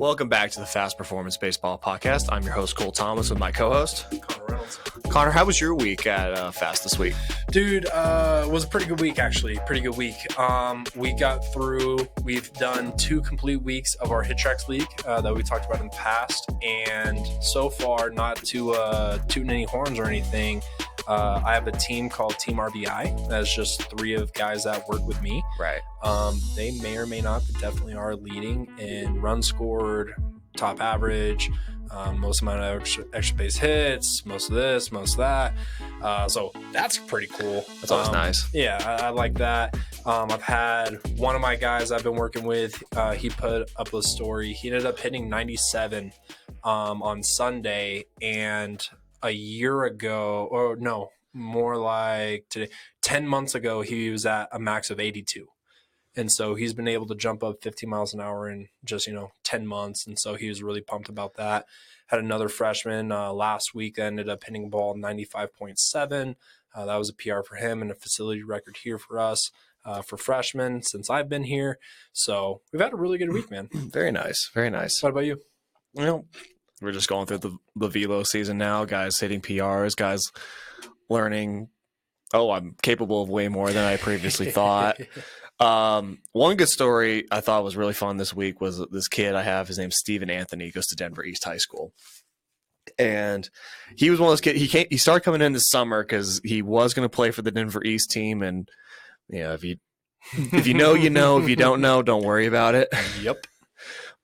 Welcome back to the Fast Performance Baseball Podcast. I'm your host, Cole Thomas, with my co-host, Connor Reynolds. Connor. How was your week at Fast this week? Dude, it was a pretty good week, actually. Pretty good week. We got through, we've done 2 complete weeks of our Hit Tracks League that we talked about in the past. And so far, not to tooting any horns or anything, I have a team called Team RBI. That's just 3 of guys that work with me. Right. They may or may not, but definitely are leading in runs scored, top average, most amount of extra base hits, most of this, most of that. So that's pretty cool. That's always nice. Yeah, I like that. I've had one of my guys I've been working with, he put up a story. He ended up hitting 97 on Sunday, and a year ago, or no, more like today, 10 months ago, he was at a max of 82. And so he's been able to jump up 50 miles an hour in just, 10 months. And so he was really pumped about that. Had another freshman last week that ended up hitting a ball 95.7. That was a PR for him and a facility record here for us for freshmen since I've been here. So we've had a really good week, man. Very nice. Very nice. What about you? Well, we're just going through the velo season now. Guys hitting PRs, guys learning, I'm capable of way more than I previously thought. One good story I thought was really fun this week was this kid I have. His name's Stephen Anthony. He goes to Denver East High School. And he was one of those kids. He started coming in this summer because he was going to play for the Denver East team. And, if you know, you know. If you don't know, don't worry about it. Yep.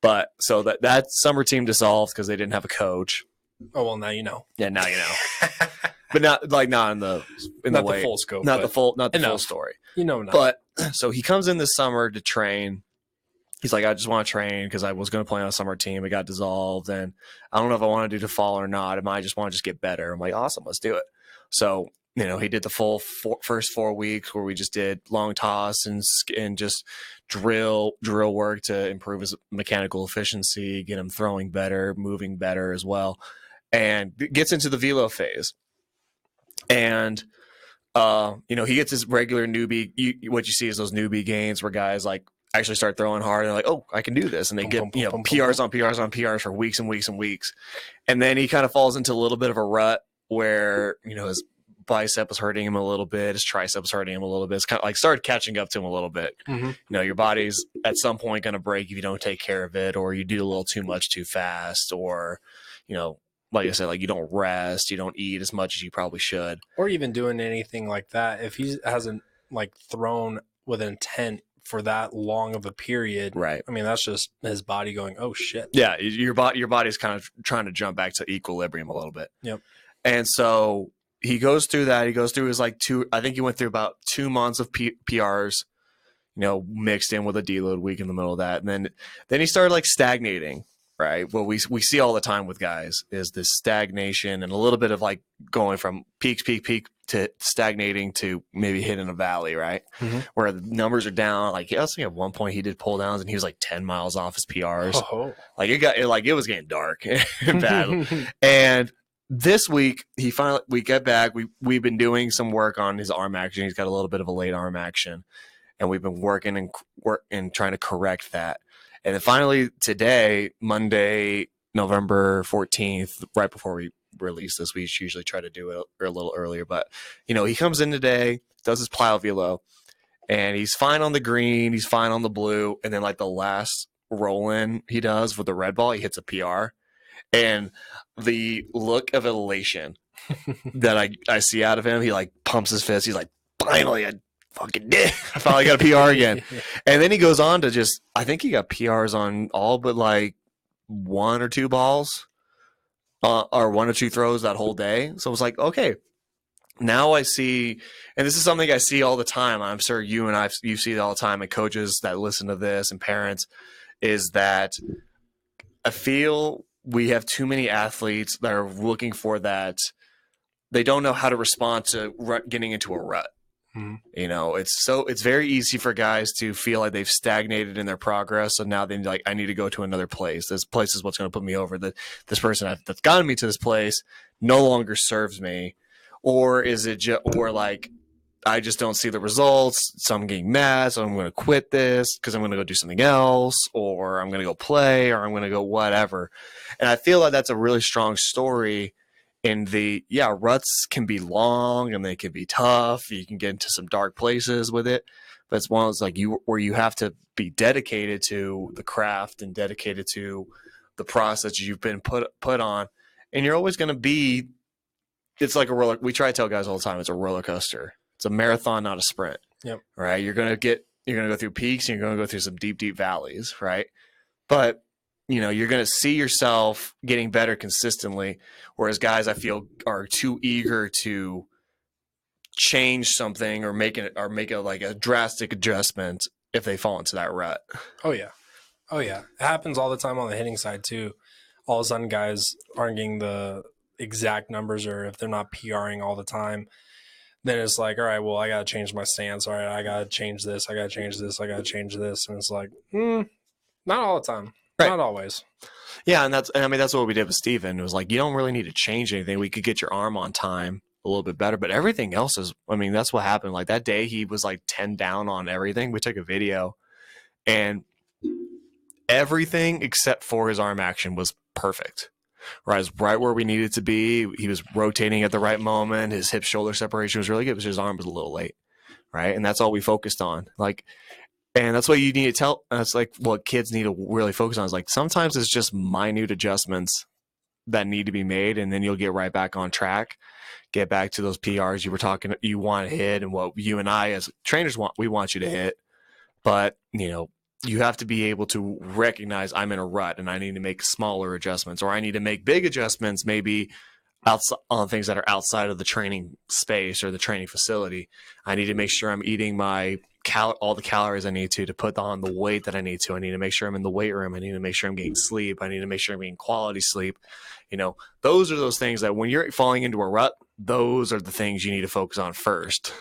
But so that summer team dissolved because they didn't have a coach. Oh, well, now you know. Yeah, now you know. But not in the way, full scope. Not the full story. Now. But so he comes in this summer to train. He's like, I just want to train because I was going to play on a summer team. It got dissolved, and I don't know if I want to do the fall or not. I might just want to get better. I'm like, awesome, let's do it. So he did the full first 4 weeks where we just did long toss and just drill work to improve his mechanical efficiency, get him throwing better, moving better as well, and gets into the velo phase. And he gets his regular newbie. What you see is those newbie games where guys like actually start throwing hard and they're like, oh, I can do this, and they get PRs on PRs on PRs for weeks and weeks and weeks, and then he kind of falls into a little bit of a rut where his bicep was hurting him a little bit, his tricep was hurting him a little bit. It's kind of like started catching up to him a little bit. Mm-hmm. Your body's at some point going to break if you don't take care of it, or you do a little too much too fast, or like I said, like you don't rest, you don't eat as much as you probably should, or even doing anything like that. If he hasn't thrown with intent for that long of a period, right? I mean, that's just his body going, "Oh shit." Yeah, your body's kind of trying to jump back to equilibrium a little bit. Yep. And so he goes through that. He goes through his I think he went through about 2 months of PRs, mixed in with a deload week in the middle of that, and then he started stagnating. Right. What we see all the time with guys is this stagnation and a little bit of going from peak to stagnating to maybe hitting a valley. Right. Mm-hmm. Where the numbers are down. I think at one point he did pull downs and he was 10 miles off his PRs. Oh. It was getting dark and bad. And this week we get back. We've been doing some work on his arm action. He's got a little bit of a late arm action, and we've been working and trying to correct that. And then finally today, Monday, November 14th, right before we release this, we usually try to do it a little earlier. But, he comes in today, does his plyo velo, and he's fine on the green, he's fine on the blue. And then the last roll in he does with the red ball, he hits a PR. And the look of elation that I see out of him, he pumps his fist. He's like, finally, I fucking did. I finally got a PR again. And then he goes on to I think he got PRs on all but 1 or 2 balls or 1 or 2 throws that whole day. So I was like, okay, now I see, and this is something I see all the time. I'm sure you see it all the time, and coaches that listen to this and parents, is that I feel we have too many athletes that are looking for that. They don't know how to respond to getting into a rut. Mm-hmm. It's very easy for guys to feel like they've stagnated in their progress. So now they're I need to go to another place. This place is what's going to put me over. This person that's gotten me to this place no longer serves me. Or is it I just don't see the results. So I'm getting mad. So I'm going to quit this because I'm going to go do something else, or I'm going to go play, or I'm going to go whatever. And I feel like that's a really strong story in ruts can be long and they can be tough. You can get into some dark places with it, but it's one of those like where you have to be dedicated to the craft and dedicated to the process you've been put on. And you're always going to be, it's like a roller. We try to tell guys all the time, it's a roller coaster. It's a marathon, not a sprint. Yep. Right. You're going to go through peaks and you're going to go through some deep, deep valleys. Right. But you're going to see yourself getting better consistently. Whereas guys, I feel, are too eager to change something or make a drastic adjustment if they fall into that rut. Oh yeah. It happens all the time on the hitting side too. All of a sudden guys aren't getting the exact numbers, or if they're not PRing all the time, then it's like, all right, well, I got to change my stance. All right, I got to change this. I got to change this. I got to change this. And it's like, not all the time. Right. Not always. Yeah. And that's what we did with Steven. It was like, you don't really need to change anything. We could get your arm on time a little bit better, but everything else is, that's what happened. Like that day he was like 10 down on everything. We took a video and everything except for his arm action was perfect. Right where we needed to be. He was rotating at the right moment. His hip shoulder separation was really good, but his arm was a little late. Right. And that's all we focused on. And that's what you need to tell. That's like what kids need to really focus on is like, sometimes it's just minute adjustments that need to be made. And then you'll get right back on track, get back to those PRs you want to hit and what you and I as trainers we want you to hit. But, you have to be able to recognize I'm in a rut and I need to make smaller adjustments, or I need to make big adjustments, maybe outside on things that are outside of the training space or the training facility. I need to make sure I'm eating my all the calories I need to put on the weight that I need to. I need to make sure I'm in the weight room. I need to make sure I'm getting sleep. I need to make sure I'm getting quality sleep. Those are those things that when you're falling into a rut, those are the things you need to focus on first.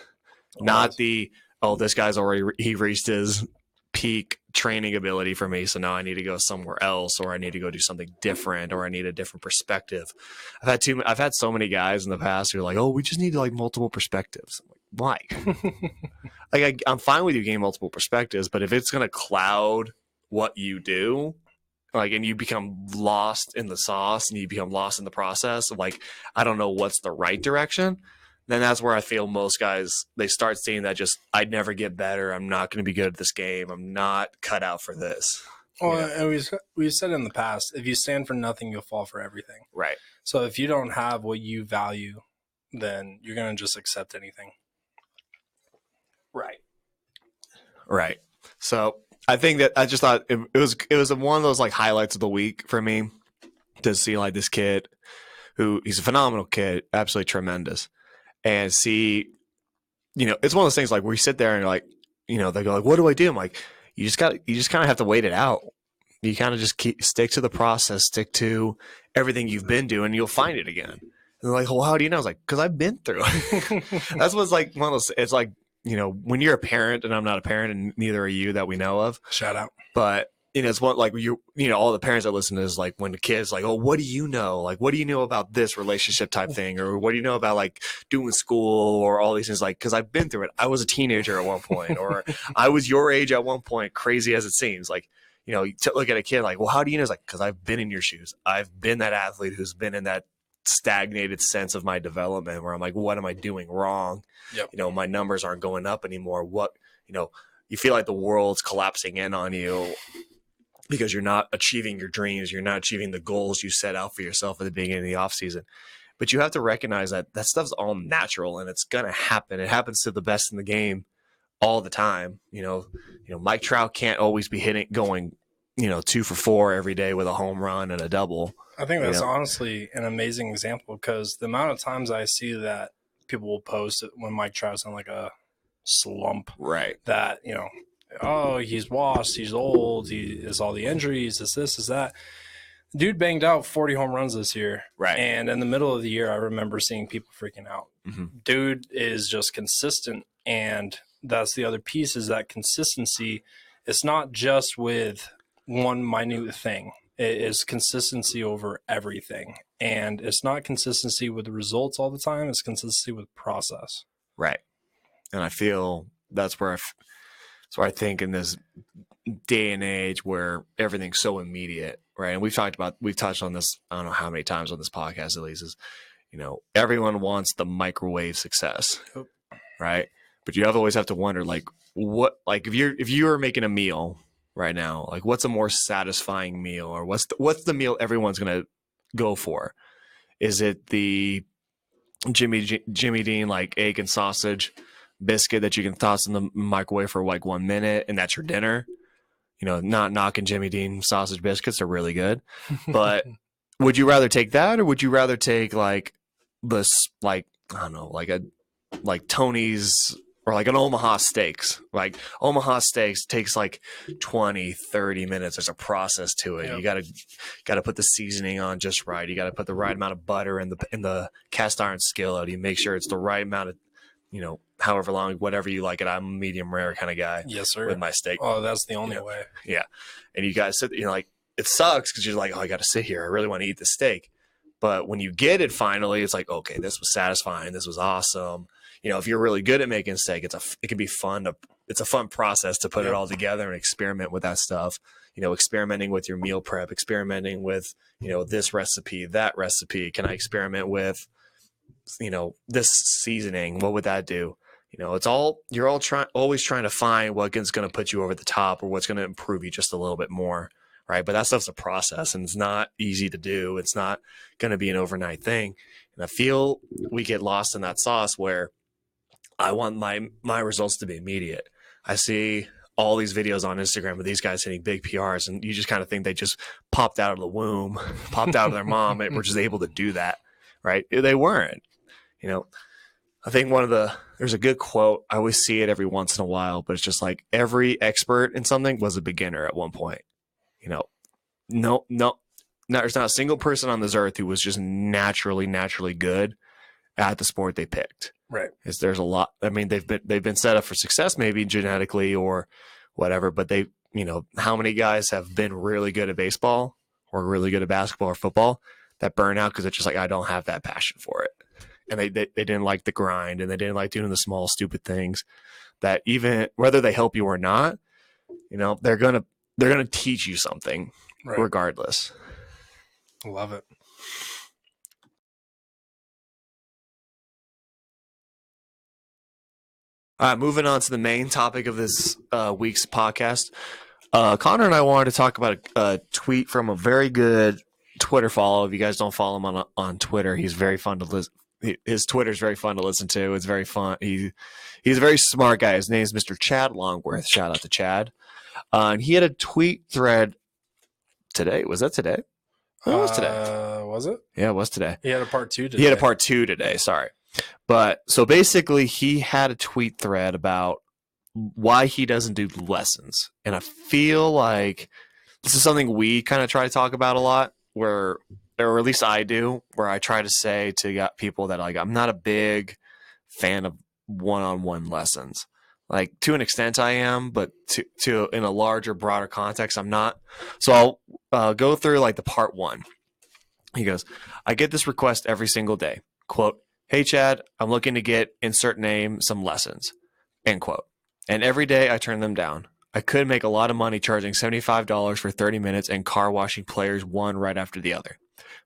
Not this guy's he reached his peak training ability for me, so now I need to go somewhere else, or I need to go do something different, or I need a different perspective. I've had so many guys in the past who are like, oh, we just need multiple perspectives. I'm like, why? I'm fine with you getting multiple perspectives, but if it's going to cloud what you do, and you become lost in the sauce and you become lost in the process of I don't know what's the right direction, then that's where I feel most guys, they start seeing that I'd never get better. I'm not going to be good at this game. I'm not cut out for this. Well, and we've said in the past, if you stand for nothing, you'll fall for everything. Right. So if you don't have what you value, then you're going to just accept anything. Right. So I think that I just thought it was one of those highlights of the week for me to see this kid who he's a phenomenal kid, absolutely tremendous. And see, it's one of those things where you sit there and they go what do I do? I'm like, you just kind of have to wait it out. You kind of just stick to the process, stick to everything you've been doing, and you'll find it again. And they're like, well, how do you know? I was like, because I've been through it. That's what's one of those, it's when you're a parent, and I'm not a parent and neither are you that we know of. Shout out. But it's what all the parents that listen to is when the kids oh, what do you know? What do you know about this relationship type thing? Or what do you know about doing school or all these things? Because I've been through it. I was a teenager at one point, or I was your age at one point, crazy as it seems. You look at a kid well, how do you know? It's because I've been in your shoes. I've been that athlete who's been in that stagnated sense of my development where I'm what am I doing wrong? Yep. My numbers aren't going up anymore. You feel like the world's collapsing in on you because you're not achieving your dreams. You're not achieving the goals you set out for yourself at the beginning of the off season. But you have to recognize that stuff's all natural and it's going to happen. It happens to the best in the game all the time. Mike Trout can't always be going 2 for 4 every day with a home run and a double. I think that's honestly an amazing example, because the amount of times I see that people will post when Mike Trout's on a slump, right? That, oh, he's washed, he's old, he has all the injuries, this, is that. Dude banged out 40 home runs this year. Right. And in the middle of the year, I remember seeing people freaking out. Mm-hmm. Dude is just consistent. And that's the other piece, is that consistency. It's not just with one minute thing. It is consistency over everything. And it's not consistency with the results all the time. It's consistency with process. Right. And I feel that's where I think in this day and age where everything's so immediate, right? And we've touched on this, I don't know how many times on this podcast at least, is, everyone wants the microwave success, right? But you always have to wonder, like, what, like if you were making a meal right now, like what's a more satisfying meal, or what's the meal everyone's gonna go for? Is it the Jimmy Dean like egg and sausage biscuit that you can toss in the microwave for like 1 minute and that's your dinner? Not knocking Jimmy Dean sausage biscuits, are really good, but would you rather take that, or would you rather take like this, like, I don't know, like Tony's, or like an Omaha Steaks? Like Omaha Steaks takes like 20-30 minutes. There's a process to it. Yep. You gotta put the seasoning on just right. You gotta put the right amount of butter in the cast iron skillet. You make sure it's the right amount of, however long, whatever you like it. I'm a medium rare kind of guy. Yes, sir. With my steak. Oh, that's the only way. Yeah. And you guys sit, like, it sucks because you're like, oh, I got to sit here. I really want to eat the steak. But when you get it finally, it's like, okay, this was satisfying. This was awesome. If you're really good at making steak, it can be fun. It's a fun process to put it all together and experiment with that stuff. Experimenting with your meal prep, experimenting with, this recipe, that recipe. Can I experiment with, this seasoning? What would that do? You're always trying to find what's going to put you over the top, or what's going to improve you just a little bit more, right? But that stuff's a process, and it's not easy to do. It's not going to be an overnight thing. And I feel we get lost in that sauce where I want my results to be immediate. I see all these videos on Instagram of these guys hitting big PRs, and you just kind of think they just popped out of the womb, popped out of their mom, and were just able to do that, right? They weren't. I think there's a good quote. I always see it every once in a while, but it's just like every expert in something was a beginner at one point. No, there's not a single person on this earth who was just naturally good at the sport they picked. Right. There's a lot. I mean, they've been set up for success, maybe genetically or whatever, but how many guys have been really good at baseball or really good at basketball or football that burn out because it's just like, I don't have that passion for it. And they didn't like the grind, and they didn't like doing the small, stupid things that, even whether they help you or not, they're going to teach you something regardless. Love it. All right, moving on to the main topic of this week's podcast. Connor and I wanted to talk about a tweet from a very good Twitter follow. If you guys don't follow him on Twitter, he's very fun to listen. His Twitter is very fun to listen to. It's very fun. He's a very smart guy. His name is Mr. Chad Longworth. Shout out to Chad. And he had a tweet thread today. Was that today? It was today. Was it? Yeah, it was today. He had a part 2 today. He had a part 2 today. Sorry. But so basically, he had a tweet thread about why he doesn't do lessons. And I feel like this is something we kind of try to talk about a lot, or at least I do, where I try to say to people that, like, I'm not a big fan of one-on-one lessons. Like, to an extent I am, but to in a larger, broader context, I'm not. So I'll go through like the part 1. He goes, I get this request every single day. Quote, hey, Chad, I'm looking to get insert name some lessons. End quote. And every day I turn them down. I could make a lot of money charging $75 for 30 minutes and car washing players one right after the other.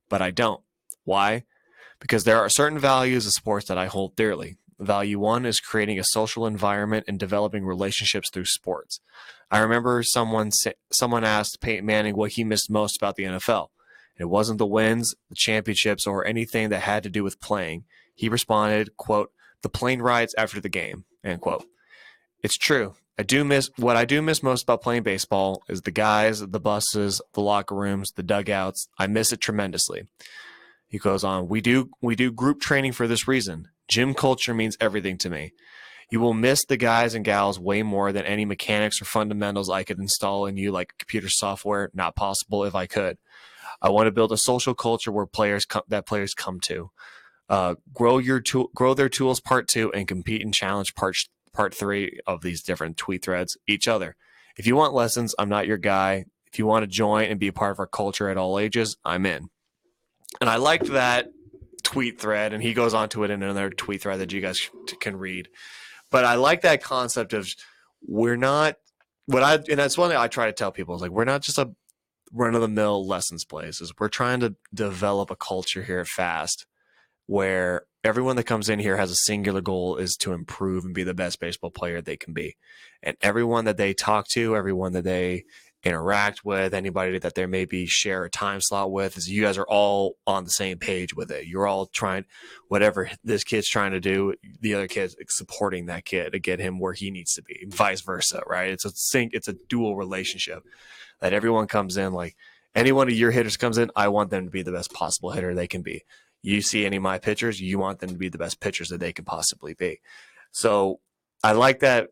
But I don't. Why? Because there are certain values of sports that I hold dearly. Value 1 is creating a social environment and developing relationships through sports. I remember someone asked Peyton Manning what he missed most about the NFL. It wasn't the wins, the championships, or anything that had to do with playing. He responded, quote, the plane rides after the game, end quote. It's true. What I do miss most about playing baseball is the guys, the buses, the locker rooms, the dugouts. I miss it tremendously. He goes on, we do group training for this reason. Gym culture means everything to me. You will miss the guys and gals way more than any mechanics or fundamentals I could install in you, like computer software. Not possible if I could. I want to build a social culture where players come to. Grow their tools, part 2, and compete and challenge part 3 of these different tweet threads each other. If you want lessons, I'm not your guy. If you want to join and be a part of our culture at all ages, I'm in. And I liked that tweet thread, and he goes on to it in another tweet thread that you guys can read. But I like that concept of we're not and that's one thing I try to tell people is like, we're not just a run of the mill lessons places. We're trying to develop a culture here at Fast where everyone that comes in here has a singular goal is to improve and be the best baseball player they can be. And everyone that they talk to, everyone that they interact with, anybody that they maybe share a time slot with, is you guys are all on the same page with it. You're all trying, whatever this kid's trying to do, the other kid's supporting that kid to get him where he needs to be, vice versa, right? It's a dual relationship that everyone comes in like, any one of your hitters comes in, I want them to be the best possible hitter they can be. You see any of my pitchers, you want them to be the best pitchers that they can possibly be. So I like that.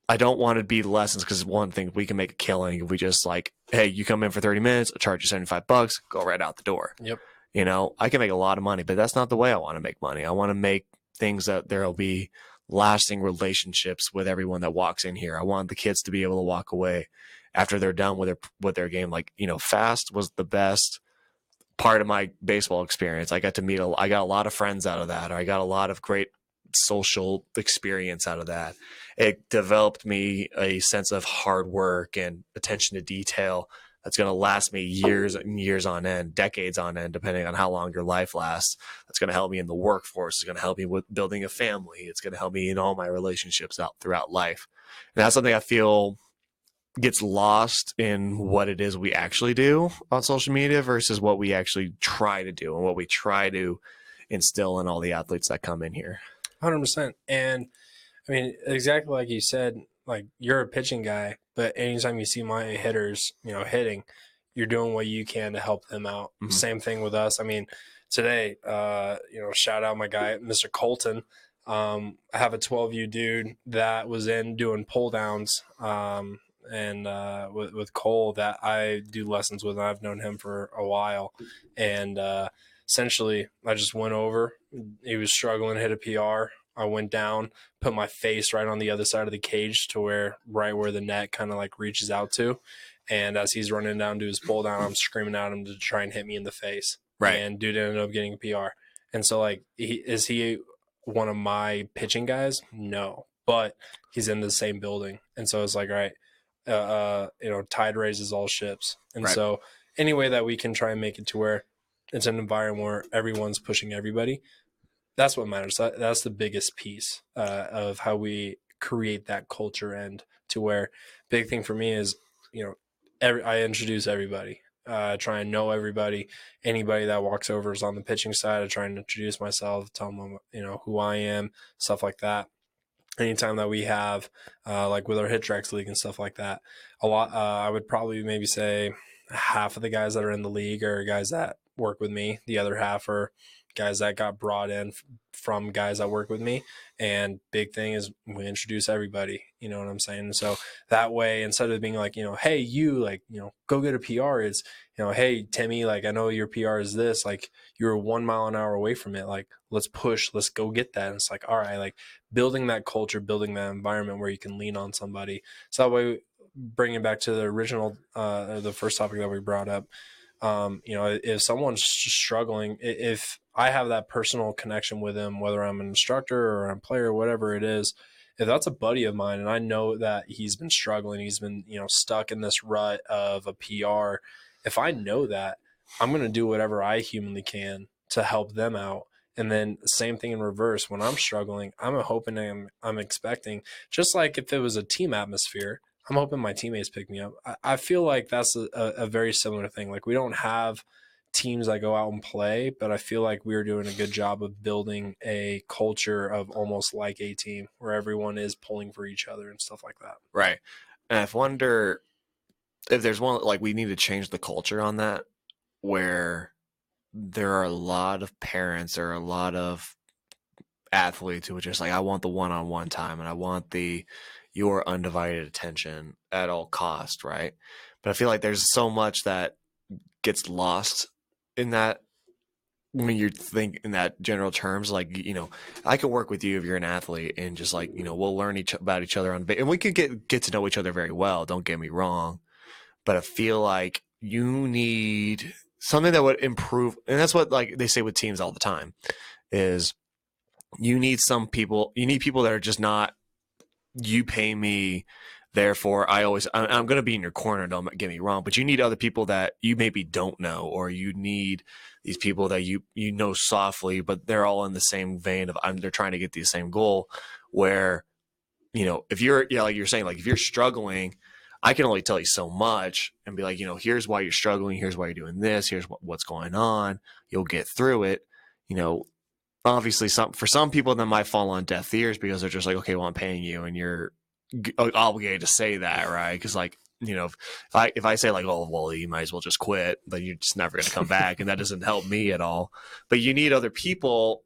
I don't want to be lessons because one thing, we can make a killing if we just like, hey, you come in for 30 minutes, I'll charge you $75, go right out the door. Yep. You know, I can make a lot of money, but that's not the way I want to make money. I want to make things that there'll be lasting relationships with everyone that walks in here. I want the kids to be able to walk away after they're done with their game. Like, you know, Fast was the best part of my baseball experience. I got a lot of friends out of that, or I got a lot of great social experience out of that. It developed me a sense of hard work and attention to detail that's going to last me years and years on end, decades on end, depending on how long your life lasts. That's going to help me in the workforce. It's going to help me with building a family. It's going to help me in all my relationships out throughout life. And that's something I feel gets lost in what it is we actually do on social media versus what we actually try to do and what we try to instill in all the athletes that come in here. 100%. And I mean, exactly like you said, like you're a pitching guy, but anytime you see my hitters, you know, hitting, you're doing what you can to help them out. Mhm. Same thing with us. I mean, today, you know, shout out my guy, Mr. Colton. I have a 12U dude that was in doing pull downs, and with Cole that I do lessons with. And I've known him for a while, and essentially I just went over. He was struggling to hit a PR. I went down, put my face right on the other side of the cage to where the net kind of like reaches out to. And as he's running down to his pull down, I'm screaming at him to try and hit me in the face. Right. And dude ended up getting a PR. And so like, is he one of my pitching guys? No, but he's in the same building. And so it's like, all right, you know, tide raises all ships. And Right. so any way that we can try and make it to where it's an environment where everyone's pushing everybody, that's what matters. That's the biggest piece of how we create that culture. And to where big thing for me is, you know, I introduce everybody. Try and know everybody. Anybody that walks over is on the pitching side. I try and introduce myself, tell them, you know, who I am, stuff like that. Anytime that we have, like with our Hit Tracks League and stuff like that, a lot, I would probably maybe say half of the guys that are in the league are guys that work with me. The other half are guys that got brought in from guys that work with me. And big thing is we introduce everybody, you know what I'm saying? So that way, instead of being like, you know, hey, you like, you know, go get a PR, it's, you know, hey, Timmy, like, I know your PR is this, like you're 1 mile an hour away from it. Like, let's push, let's go get that. And it's like, all right, like building that culture, building that environment where you can lean on somebody. So that way, bringing back to the original, the first topic that we brought up, you know, if someone's struggling, if I have that personal connection with them, whether I'm an instructor or I'm a player, or whatever it is, if that's a buddy of mine and I know that he's been struggling, he's been, you know, stuck in this rut of a PR, if I know that, I'm going to do whatever I humanly can to help them out. And then same thing in reverse. When I'm struggling, I'm hoping I'm expecting, just like if it was a team atmosphere, I'm hoping my teammates pick me up. I feel like that's a very similar thing. Like we don't have teams that go out and play, but I feel like we're doing a good job of building a culture of almost like a team where everyone is pulling for each other and stuff like that. Right. And I wonder if there's one, like we need to change the culture on that, where there are a lot of parents or a lot of athletes who are just like, I want the one-on-one time and I want your undivided attention at all cost, right? But I feel like there's so much that gets lost in that when you think in that general terms. Like, you know, I can work with you if you're an athlete and just like, you know, we'll learn about each other and we could get to know each other very well, don't get me wrong, but I feel like you need something that would improve. And that's what like they say with teams all the time is you need people that are just not you pay me, therefore I'm going to be in your corner, don't get me wrong, but you need other people that you maybe don't know, or you need these people that you know softly, but they're all in the same vein of they're trying to get the same goal. Where, if you're, like you're saying, like if you're struggling, I can only tell you so much and be like, here's why you're struggling, here's why you're doing this, here's what's going on, you'll get through it. you know Obviously, for some people that might fall on deaf ears, because they're just like, okay, well, I'm paying you and you're obligated to say that, right? Because, like, if I say, like, oh, well, you might as well just quit, then you're just never going to come back, and that doesn't help me at all. But you need other people,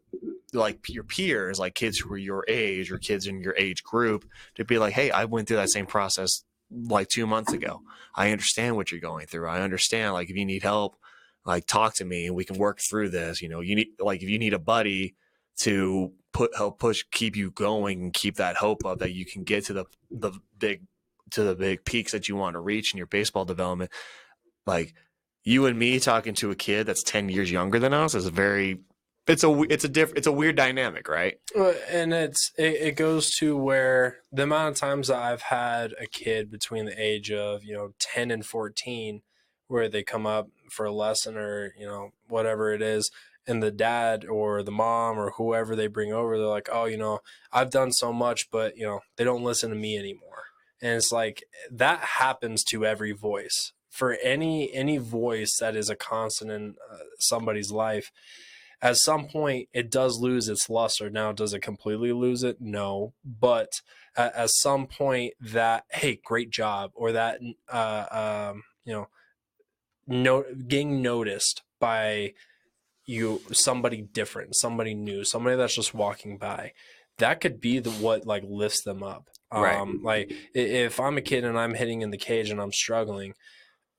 like your peers, like kids who are your age or kids in your age group, to be like, hey, I went through that same process like 2 months ago. I understand what you're going through. I understand, like, if you need help, like, talk to me and we can work through this. You need, like, if you need a buddy to help push, keep you going and keep that hope up that you can get to the big peaks that you want to reach in your baseball development. Like, you and me talking to a kid that's 10 years younger than us is it's a weird dynamic, right? And it goes to where the amount of times that I've had a kid between the age of 10 and 14, where they come up for a lesson or whatever it is, and the dad or the mom or whoever they bring over, they're like, oh, I've done so much, but they don't listen to me anymore. And it's like, that happens to every voice. For any voice that is a constant in somebody's life, at some point it does lose its luster. Now, does it completely lose it? No. But at some point, that, hey, great job, or that getting noticed by somebody different, somebody new, somebody that's just walking by, that could be what like lifts them up. Right. Like, if I'm a kid and I'm hitting in the cage and I'm struggling,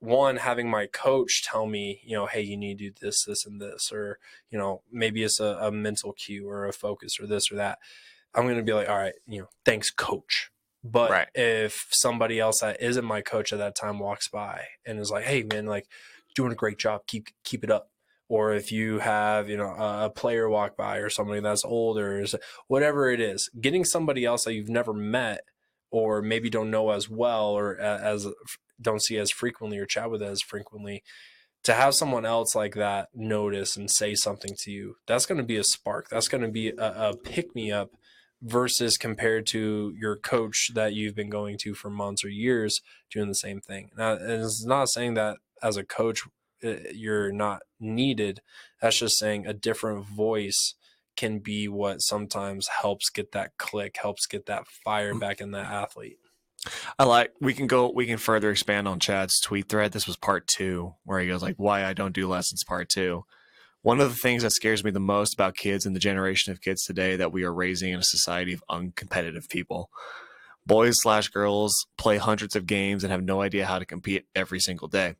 one, having my coach tell me, hey, you need to do this, this, and this, or, maybe it's a mental cue or a focus or this or that. I'm going to be like, all right, thanks, coach. But Right. if somebody else that isn't my coach at that time walks by and is like, hey, man, like, doing a great job, keep it up. Or if you have, a player walk by, or somebody that's older, or whatever it is, getting somebody else that you've never met or maybe don't know as well, or as don't see as frequently or chat with as frequently, to have someone else like that notice and say something to you, that's going to be a spark. That's going to be a pick me up, versus compared to your coach that you've been going to for months or years doing the same thing. Now, it's not saying that as a coach you're not needed. That's just saying a different voice can be what sometimes helps get that click, helps get that fire back in that athlete. We can further expand on Chad's tweet thread. This was part 2, where he goes, like, why I don't do lessons, part 2. One of the things that scares me the most about kids and the generation of kids today, that we are raising in a society of uncompetitive people. Boys/girls play hundreds of games and have no idea how to compete every single day.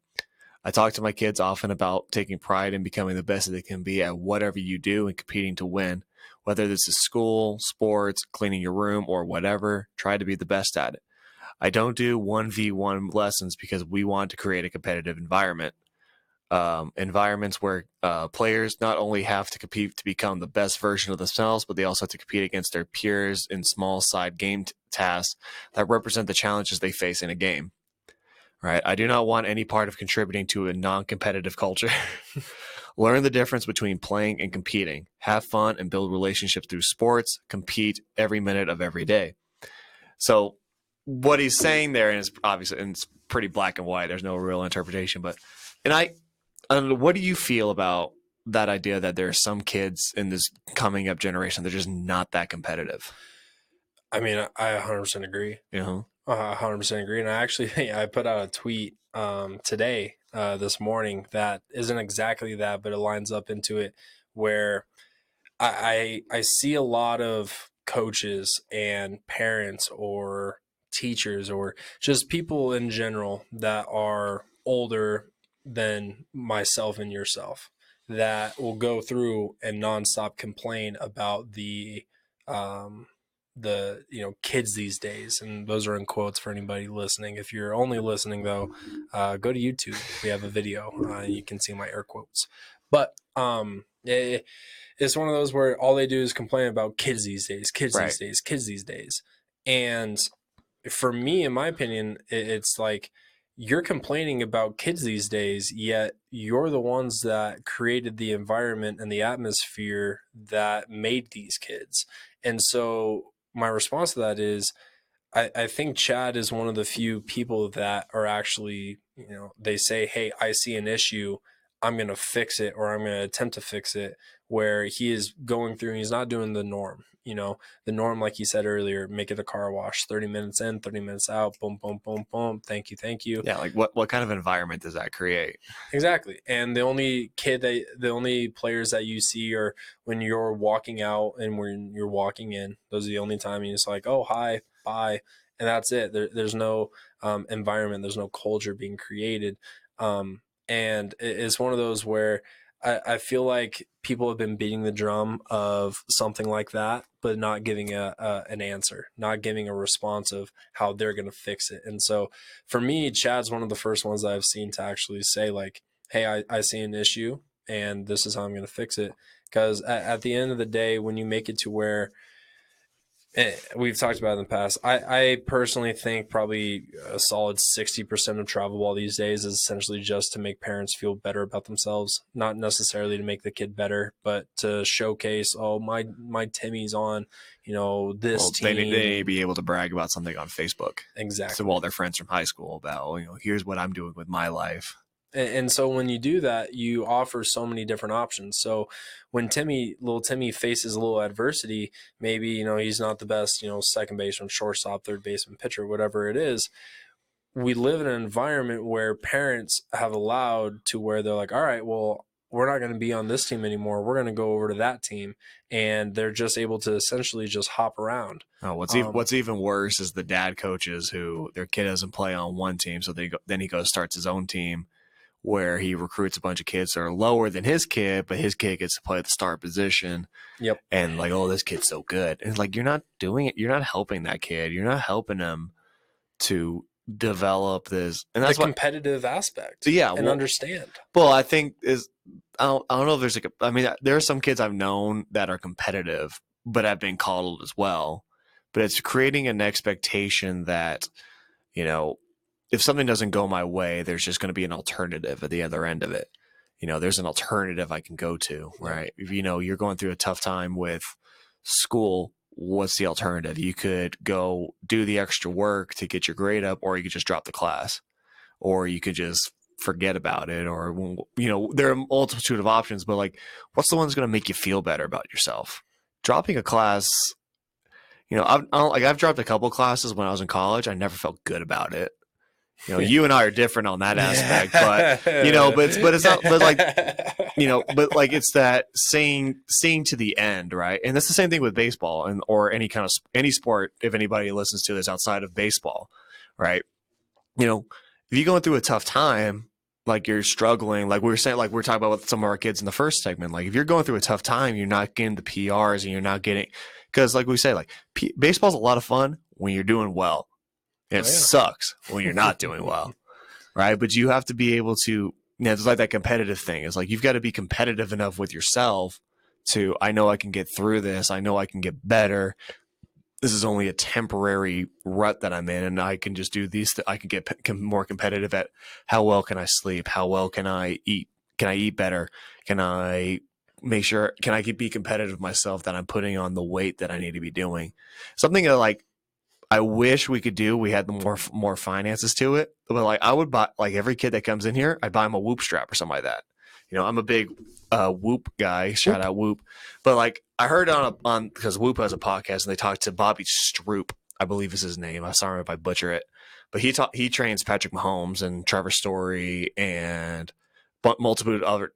I talk to my kids often about taking pride in becoming the best that they can be at whatever you do and competing to win. Whether this is school, sports, cleaning your room, or whatever, try to be the best at it. I don't do 1v1 lessons because we want to create a competitive environment. Environments where players not only have to compete to become the best version of themselves, but they also have to compete against their peers in small side game tasks that represent the challenges they face in a game. Right? I do not want any part of contributing to a non-competitive culture. Learn the difference between playing and competing. Have fun and build relationships through sports. Compete every minute of every day. So what he's saying there, and it's obviously, and it's pretty black and white. There's no real interpretation, but I don't know, what do you feel about that idea that there are some kids in this coming up generation that are just not that competitive? I mean, I 100% agree. 100% agree. And I actually, I put out a tweet today, this morning, that isn't exactly that, but it lines up into it, where I see a lot of coaches and parents or teachers or just people in general that are older than myself and yourself, that will go through and nonstop complain about um, the kids these days, and those are in quotes for anybody listening. If you're only listening though, go to YouTube. We have a video. You can see my air quotes. But it's one of those where all they do is complain about kids these days, kids Right. these days, kids these days. And for me, in my opinion, it's like you're complaining about kids these days, yet you're the ones that created the environment and the atmosphere that made these kids. And so my response to that is I think Chad is one of the few people that are actually, they say, hey, I see an issue. I'm going to fix it, or I'm going to attempt to fix it, where he is going through and he's not doing the norm. The norm, like you said earlier, make it a car wash, 30 minutes in, 30 minutes out, boom, boom, boom, boom. Thank you. Thank you. Yeah. Like what kind of environment does that create? Exactly. And the only players that you see are when you're walking out and when you're walking in. Those are the only time you're just like, oh, hi, bye. And that's it. There's no environment, there's no culture being created. And it's one of those where I feel like people have been beating the drum of something like that, but not giving an answer, not giving a response of how they're going to fix it. And so for me, Chad's one of the first ones that I've seen to actually say, like, hey, I see an issue and this is how I'm going to fix it. Because at the end of the day, when you make it to where we've talked about it in the past, I personally think probably a solid 60% of travel ball these days is essentially just to make parents feel better about themselves, not necessarily to make the kid better, but to showcase, oh, my Timmy's on, this team. They need to be able to brag about something on Facebook. Exactly. To all their friends from high school about, here's what I'm doing with my life. And so when you do that, you offer so many different options. So when little Timmy faces a little adversity, maybe, he's not the best, second baseman, shortstop, third baseman, pitcher, whatever it is. We live in an environment where parents have allowed to where they're like, all right, well, we're not going to be on this team anymore. We're going to go over to that team. And they're just able to essentially just hop around. Oh, what's even worse is the dad coaches who their kid doesn't play on one team. So then he goes, starts his own team where he recruits a bunch of kids that are lower than his kid, but his kid gets to play the star position. Yep. And like, oh, this kid's so good. And it's like, you're not doing it. You're not helping that kid. You're not helping him to develop this. And that's the competitive aspect. Yeah. And understand. Well, I think I don't know if there's there are some kids I've known that are competitive, but have been coddled as well. But it's creating an expectation that, if something doesn't go my way, there's just going to be an alternative at the other end of it. There's an alternative I can go to, right? If you're going through a tough time with school, what's the alternative? You could go do the extra work to get your grade up, or you could just drop the class, or you could just forget about it, or, there are a multitude of options, but like, what's the one that's going to make you feel better about yourself? Dropping a class, I've dropped a couple classes when I was in college. I never felt good about it. You and I are different on that aspect, but it's not, but like, but like it's that seeing to the end, right? And that's the same thing with baseball or any kind of any sport. If anybody listens to this outside of baseball, right? If you're going through a tough time, like you're struggling, like we were saying, like we're talking about with some of our kids in the first segment, like if you're going through a tough time, you're not getting the PRs and you're not getting, because like we say, like baseball's a lot of fun when you're doing well. It sucks when you're not doing well, right? But you have to be able to, it's like that competitive thing. It's like you've got to be competitive enough with yourself to, I know I can get through this. I know I can get better. This is only a temporary rut that I'm in, and I can just do these. I can get more competitive at how well can I sleep? How well can I eat? Can I eat better? Can I make sure, can I be competitive myself that I'm putting on the weight that I need to be doing? Something that like, I wish we could do. We had the more finances to it, but like I would buy, like every kid that comes in here, I buy him a Whoop strap or something like that. I'm a big Whoop guy. Shout out Whoop. But like I heard on because Whoop has a podcast and they talked to Bobby Stroop, I believe is his name. I'm sorry if I butcher it, but he trains Patrick Mahomes and Trevor Story and multiple other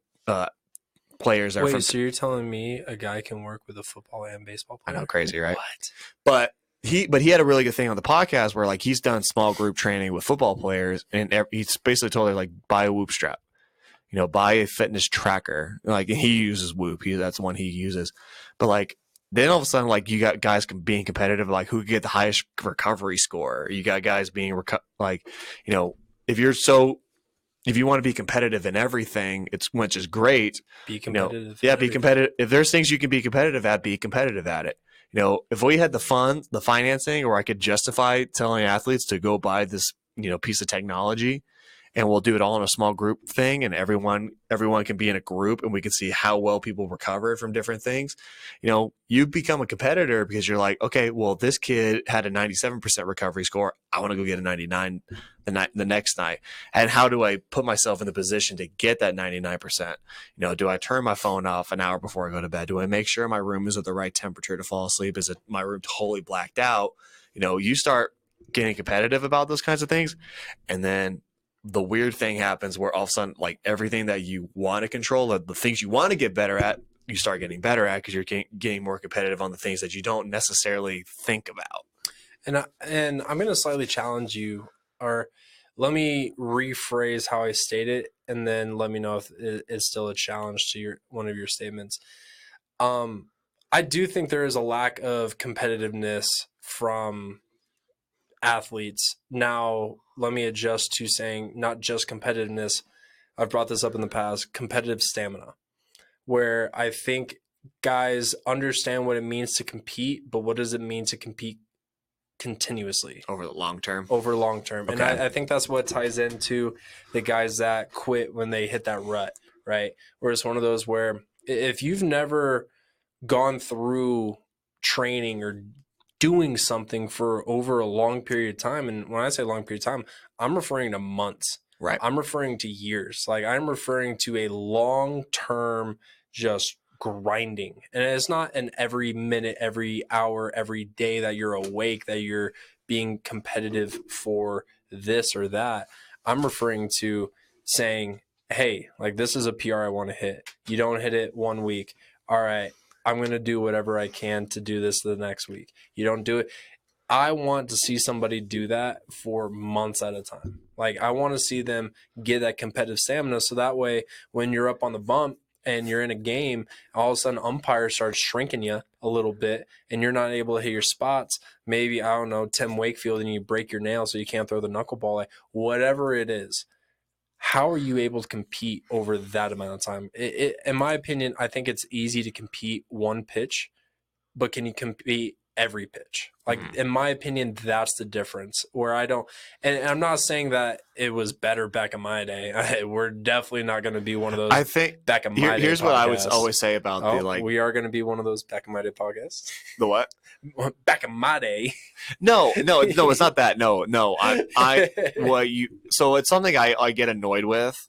players. Wait, so you're telling me a guy can work with a football and baseball player? I know, crazy, right? What? But he had a really good thing on the podcast where like he's done small group training with football players, and he's basically told her like buy a Whoop strap, buy a fitness tracker. Like he uses Whoop, that's the one he uses. But like then all of a sudden like you got guys being competitive, like who could get the highest recovery score. You got guys being if you want to be competitive in everything, which is great. Be competitive. Be competitive. If there's things you can be competitive at, be competitive at it. if we had the funds, the financing, or I could justify telling athletes to go buy this, piece of technology, and we'll do it all in a small group thing, and everyone can be in a group, and we can see how well people recover from different things. You become a competitor because you're like, okay, well, this kid had a 97% recovery score. I want to go get a 99 the next night. And how do I put myself in the position to get that 99%? Do I turn my phone off an hour before I go to bed? Do I make sure my room is at the right temperature to fall asleep? Is it my room totally blacked out? You start getting competitive about those kinds of things, and then the weird thing happens where all of a sudden, like, everything that you want to control, the things you want to get better at, you start getting better at because you're getting more competitive on the things that you don't necessarily think about. And I'm going to slightly challenge you, or let me rephrase how I state it, and then let me know if it's still a challenge to one of your statements. I do think there is a lack of competitiveness from athletes. Now, let me adjust to saying not just competitiveness. I've brought this up in the past, competitive stamina, where I think guys understand what it means to compete, but what does it mean to compete continuously over the long term? Okay. And I think that's what ties into the guys that quit when they hit that rut, right? Where it's one of those where if you've never gone through training or doing something for over a long period of time, and when I say long period of time, I'm referring to months. Right. I'm referring to years. Like, I'm referring to a long-term just grinding. And it's not an every minute, every hour, every day that you're awake, that you're being competitive for this or that. I'm referring to saying, hey, like, this is a PR I want to hit. You don't hit it 1 week. All right, I'm going to do whatever I can to do this the next week. You don't do it. I want to see somebody do that for months at a time. Like, I want to see them get that competitive stamina, so that way when you're up on the bump and you're in a game, all of a sudden umpire starts shrinking you a little bit and you're not able to hit your spots. Maybe, I don't know, Tim Wakefield, and you break your nail so you can't throw the knuckleball. Like, whatever it is, how are you able to compete over that amount of time? In my opinion, I think it's easy to compete one pitch, but can you compete every pitch? Like, in my opinion, that's the difference where I don't, and I'm not saying that it was better back in my day. We're definitely not going to be one of those. I think back in my day here's podcasts. what I would always say about we are going to be one of those back in my day podcasts. The what? Back in my day. No, it's not that. No. So it's something I get annoyed with.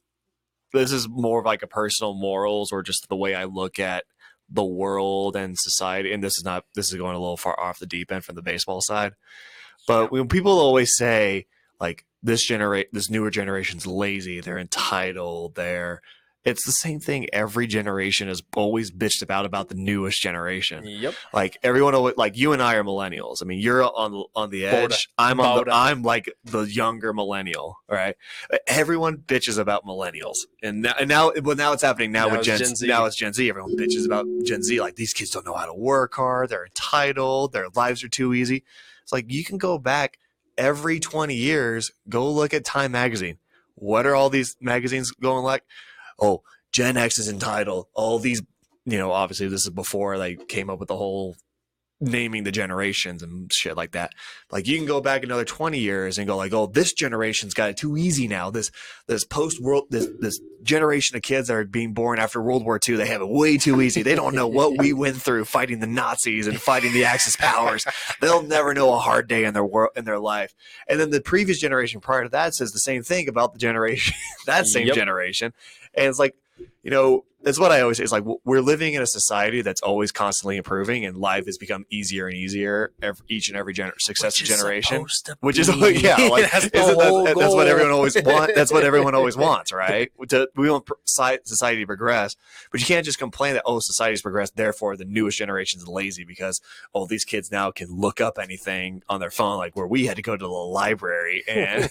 This is more of like a personal morals or just the way I look at the world and society. And this is going a little far off the deep end from the baseball side. But when people always say, like, this newer generation's lazy, they're entitled, it's the same thing. Every generation has always bitched about the newest generation. Yep. Like, everyone always, like, you and I are millennials. I mean, you're on the edge. I'm like the younger millennial. All right. Everyone bitches about millennials, and now it's happening now with Gen Z. Now it's Gen Z. Everyone bitches about Gen Z. Like, these kids don't know how to work hard. They're entitled. Their lives are too easy. It's like, you can go back every 20 years. Go look at Time magazine. What are all these magazines going like? Oh, Gen X is entitled. All these, obviously this is before they came up with the whole naming the generations and shit like that. Like, you can go back another 20 years and go like, oh, this generation's got it too easy now. This post-world, this generation of kids that are being born after World War II, they have it way too easy. They don't know what we went through fighting the Nazis and fighting the Axis powers. They'll never know a hard day in their life. And then the previous generation prior to that says the same thing about the generation, that same generation. And it's like, that's what I always say. It's like, we're living in a society that's always constantly improving, and life has become easier and easier each and every successive generation. Which is like, that's what everyone always wants. That's what everyone always wants, right? We want society to progress, but you can't just complain that, society's progressed, therefore the newest generation is lazy because these kids now can look up anything on their phone, like where we had to go to the library and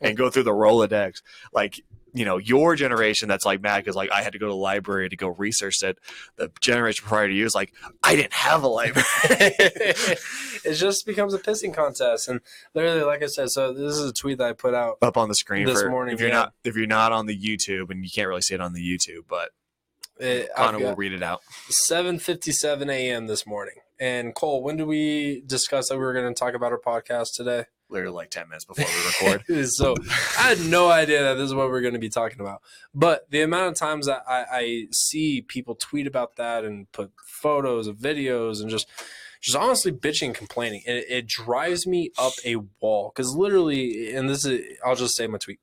and go through the Rolodex, like. Your generation that's like mad because like I had to go to the library to go research it. The generation prior to you is like, I didn't have a library. It just becomes a pissing contest. And literally, like I said, so this is a tweet that I put out up on the screen this morning. If you're not on the YouTube, and you can't really see it on the YouTube, but Connor will read it out. 7:57 a.m. this morning. And Cole, when did we discuss that we were going to talk about our podcast today? Literally like 10 minutes before we record. So I had no idea that this is what we're going to be talking about. But the amount of times that I see people tweet about that and put photos of videos and just honestly bitching and complaining, it drives me up a wall. Because literally, and this is, I'll just say my tweet.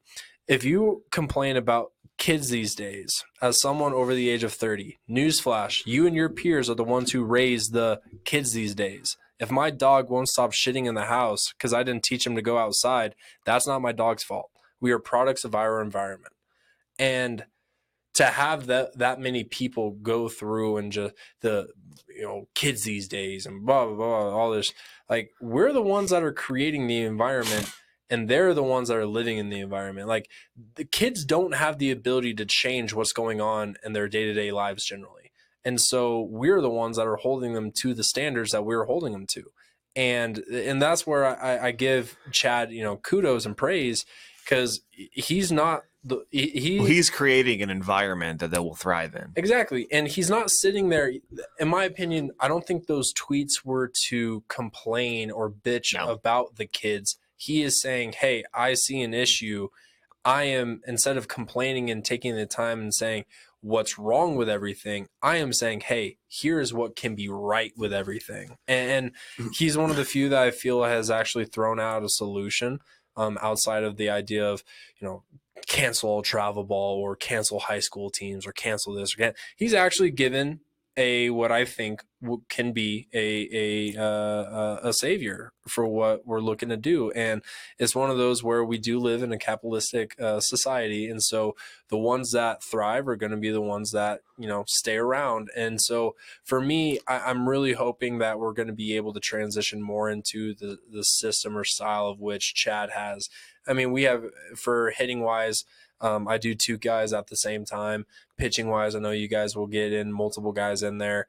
If you complain about kids these days, as someone over the age of 30, newsflash, you and your peers are the ones who raise the kids these days. If my dog won't stop shitting in the house because I didn't teach him to go outside, that's not my dog's fault. We are products of our environment. And to have that many people go through and just the kids these days and blah blah blah, all this, like, we're the ones that are creating the environment and they're the ones that are living in the environment. Like, the kids don't have the ability to change what's going on in their day-to-day lives generally. And so we're the ones that are holding them to the standards that we're holding them to. And that's where I give Chad, kudos and praise, because he's not he's creating an environment that they will thrive in. Exactly. And he's not sitting there. In my opinion, I don't think those tweets were to complain or bitch about the kids. He is saying, hey, I see an issue. I am, instead of complaining and taking the time and saying what's wrong with everything, I am saying, hey, here's what can be right with everything. And he's one of the few that I feel has actually thrown out a solution outside of the idea of, cancel travel ball or cancel high school teams or cancel this. He's actually given what I think can be a savior for what we're looking to do. And it's one of those where we do live in a capitalistic society. And so the ones that thrive are going to be the ones that, stay around. And so for me, I'm really hoping that we're going to be able to transition more into the system or style of which Chad has. I mean, we have, for hitting wise, I do 2 guys at the same time. Pitching wise, I know you guys will get in multiple guys in there.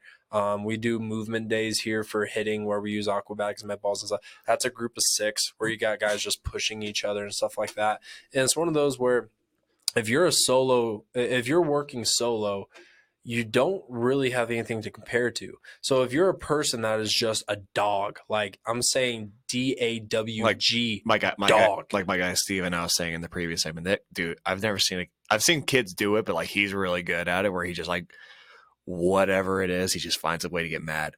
We do movement days here for hitting where we use aqua bags and med balls and stuff. That's a group of 6 where you got guys just pushing each other and stuff like that. And it's one of those where if you're working solo, you don't really have anything to compare to. So if you're a person that is just a dog, like I'm saying DAWG, my guy, dog. My guy Steven, I was saying in the previous segment, that dude, I've seen kids do it, but like he's really good at it where he just like whatever it is, he just finds a way to get mad.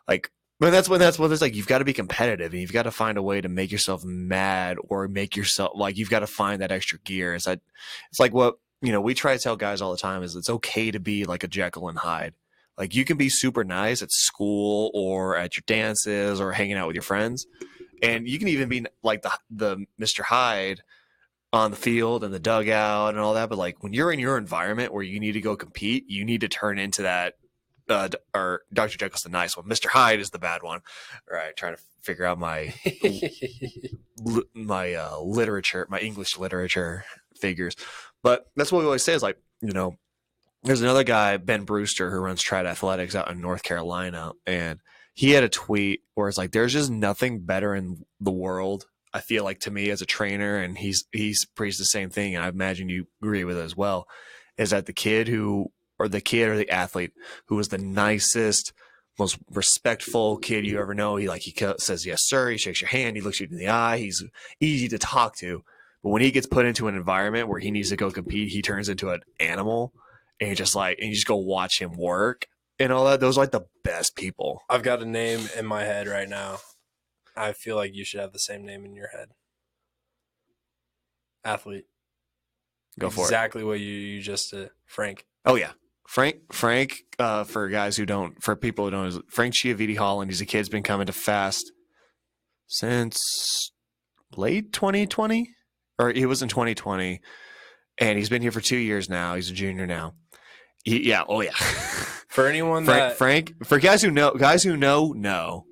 Like, but that's what it's like. You've got to be competitive and you've got to find a way to make yourself mad or make yourself like, you've got to find that extra gear. It's like what, we try to tell guys all the time is it's okay to be like a Jekyll and Hyde. Like, you can be super nice at school or at your dances or hanging out with your friends. And you can even be like the Mr. Hyde on the field and the dugout and all that. But like when you're in your environment where you need to go compete, you need to turn into that. Or Dr. Jekyll's the nice one. Mr. Hyde is the bad one. All right, trying to figure out my literature, my English literature figures. But that's what we always say is like, there's another guy, Ben Brewster, who runs Trad Athletics out in North Carolina. And he had a tweet where it's like, there's just nothing better in the world, I feel like, to me as a trainer. And he's preached the same thing. And I imagine you agree with it as well, is that the kid or the athlete who was the nicest, most respectful kid you ever know. He says, yes, sir. He shakes your hand. He looks you in the eye. He's easy to talk to. But when he gets put into an environment where he needs to go compete, he turns into an animal, and you just go watch him work and all that. Those are like the best people. I've got a name in my head right now. I feel like you should have the same name in your head. Athlete. Go for it. Exactly what you just did. Frank. Oh yeah. Frank, for people who don't know, Frank Chiaviti Holland, he's a kid who's been coming to fast since late 2020, or he was in 2020, and he's been here for 2 years now. He's a junior now. For anyone for guys who know.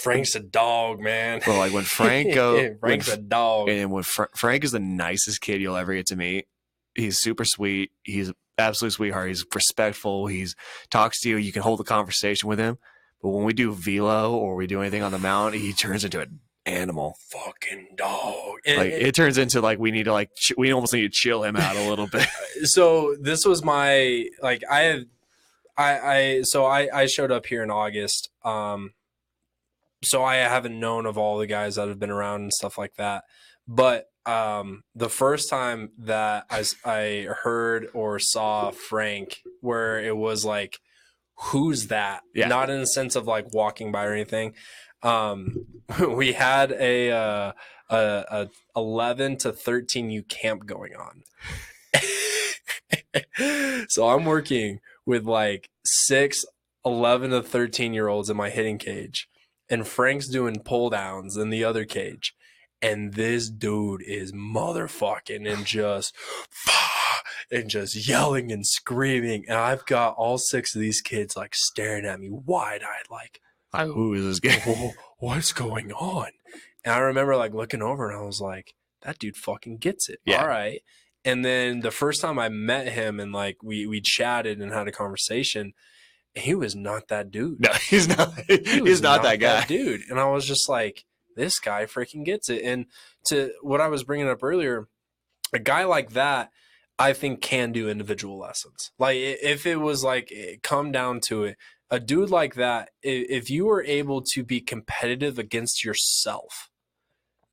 Frank's a dog, man. Well, like when Frank goes, Frank's a dog, and when Frank is the nicest kid you'll ever get to meet. He's super sweet. He's absolute sweetheart. He's respectful. He talks to you. You can hold a conversation with him. But when we do velo or we do anything on the mountain, he turns into an animal. Fucking dog. It turns into like we need to we almost need to chill him out a little bit. So this was my I showed up here in August. So I haven't known of all the guys that have been around and stuff like that. But the first time that I heard or saw Frank, where it was like, who's that? Yeah. Not in the sense of like walking by or anything. We had a 11 to 13U camp going on. So I'm working with like 11 to 13-year-olds in my hitting cage, and Frank's doing pull downs in the other cage, and this dude is motherfucking and just yelling and screaming, and I've got all 6 of these kids like staring at me wide-eyed like, Who is this guy? what's going on? And I remember like looking over and I was like, that dude fucking gets it. Yeah. All right. And then the first time I met him and like we chatted and had a conversation, he was not that dude. No, he's not. He's not that guy, dude. And I was just like, this guy freaking gets it. And to what I was bringing up earlier, a guy like that, I think can do individual lessons. Like if it was like come down to it, a dude like that, if you were able to be competitive against yourself,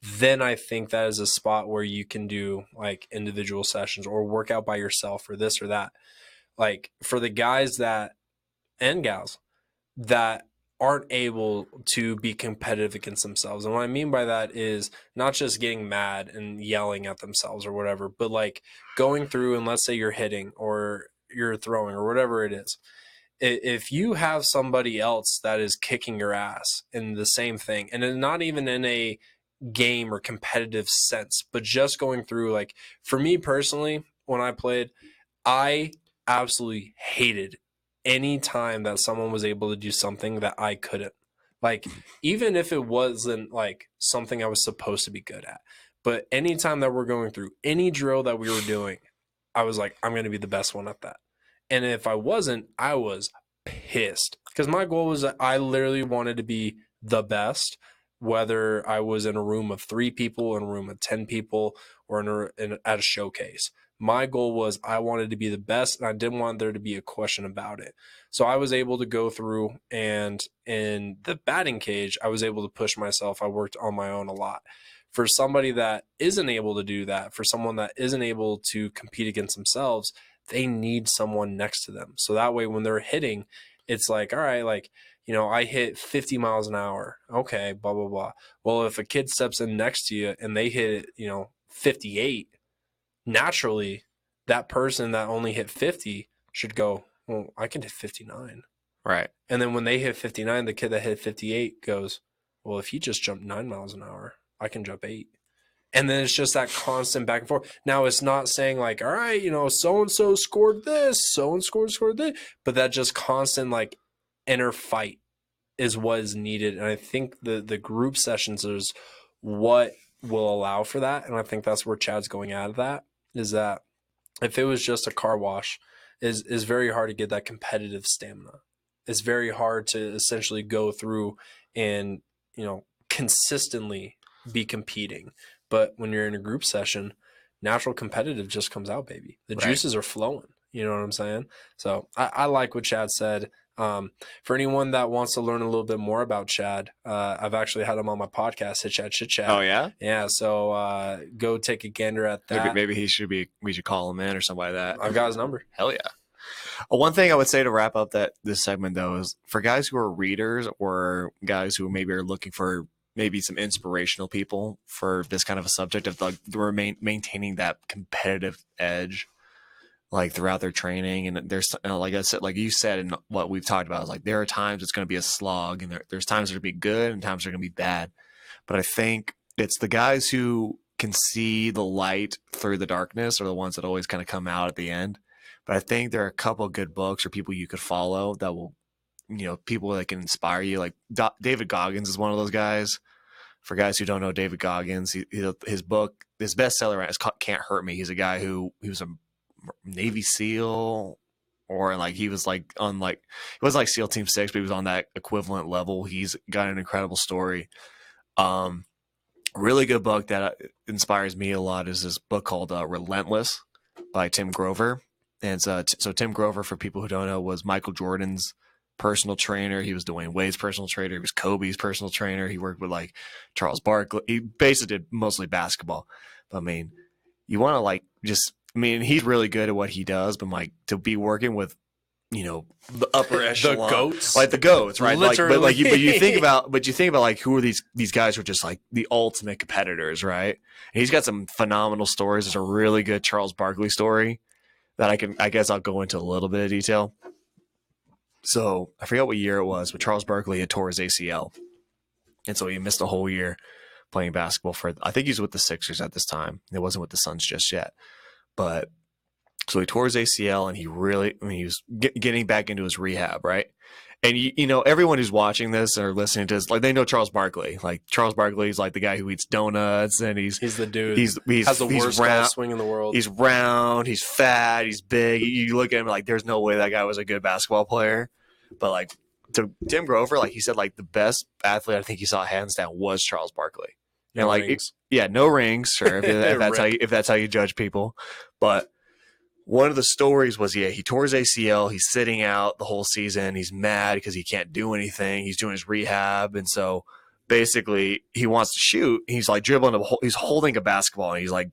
then I think that is a spot where you can do like individual sessions or work out by yourself or this or that. Like for the guys that and gals that aren't able to be competitive against themselves. And what I mean by that is not just getting mad and yelling at themselves or whatever, but like going through and let's say you're hitting or you're throwing or whatever it is. If you have somebody else that is kicking your ass in the same thing, and not even in a game or competitive sense, but just going through, like for me personally, when I played, I absolutely hated any time that someone was able to do something that I couldn't. Like, even if it wasn't like something I was supposed to be good at, but anytime that we're going through any drill that we were doing, I was like, I'm going to be the best one at that. And if I wasn't, I was pissed because my goal was that I literally wanted to be the best, whether I was in a room of 3 people, in a room of 10 people, or at a showcase. My goal was I wanted to be the best, and I didn't want there to be a question about it. So I was able to go through, and in the batting cage, I was able to push myself. I worked on my own a lot. For somebody that isn't able to do that, for someone that isn't able to compete against themselves, they need someone next to them. So that way when they're hitting, it's like, all right, like, I hit 50 miles an hour. Okay, blah, blah, blah. Well, if a kid steps in next to you and they hit, 58, naturally, that person that only hit 50 should go, well, I can hit 59. right? And then when they hit 59, the kid that hit 58 goes, well, if he just jumped 9 miles an hour, I can jump 8. And then it's just that constant back and forth. Now, it's not saying like, all right, so-and-so scored this, so-and-so scored this, but that just constant like inner fight is what is needed. And I think the group sessions is what will allow for that. And I think that's where Chad's going out of that, is that if it was just a car wash, is very hard to get that competitive stamina. It's very hard to essentially go through and, consistently be competing. But when you're in a group session, natural competitive just comes out, baby. The juices are flowing. You know what I'm saying? So I like what Chad said. For anyone that wants to learn a little bit more about Chad, I've actually had him on my podcast, Hit Chat, Chit Chat. Oh yeah, yeah. So go take a gander at that. maybe we should call him in or something like that. I've got his number. Hell yeah. One thing I would say to wrap up this segment though is for guys who are readers or guys who maybe are looking for maybe some inspirational people for this kind of a subject of like maintaining that competitive edge, like throughout their training. And there's like I said, like you said, and what we've talked about is like there are times it's going to be a slog, and there's times they're going to be good and times they're going to be bad. But I think it's the guys who can see the light through the darkness are the ones that always kind of come out at the end. But I think there are a couple of good books or people you could follow that will, people that can inspire you. Like David Goggins is one of those guys. For guys who don't know David Goggins, his book, his bestseller is called Can't Hurt Me. He's a guy he was a Navy SEAL, or like he was like on like it was like SEAL Team 6, but he was on that equivalent level. He's got an incredible story. Really good book that inspires me a lot is this book called Relentless by Tim Grover. And so Tim Grover, for people who don't know, was Michael Jordan's personal trainer. He was Dwayne Wade's personal trainer. He was Kobe's personal trainer. He worked with like Charles Barkley. He basically did mostly basketball. But I mean, you want to like just, I mean, he's really good at what he does, but like to be working with, you know, the upper echelon, the goats, like the goats, right? Literally. But you think about like who are these guys who are just like the ultimate competitors, right? And he's got some phenomenal stories. There's a really good Charles Barkley story that I guess I'll go into a little bit of detail. So I forget what year it was, but Charles Barkley had tore his ACL, and so he missed a whole year playing basketball for. I think he was with the Sixers at this time. It wasn't with the Suns just yet, but. So he tore his ACL, and he was getting back into his rehab, right? And you know, everyone who's watching this or listening to this, like they know Charles Barkley. Like Charles Barkley is like the guy who eats donuts, and he's the dude. He's has the worst golf swing in the world. He's round, he's fat, he's big. You look at him like there's no way that guy was a good basketball player. But like to Tim Grover, like he said, like the best athlete I think he saw hands down was Charles Barkley. No and rings. No rings, sure, if that's how you judge people, but. One of the stories was, he tore his ACL. He's sitting out the whole season. He's mad because he can't do anything. He's doing his rehab. And so basically he wants to shoot. He's like dribbling, he's holding a basketball, and he's like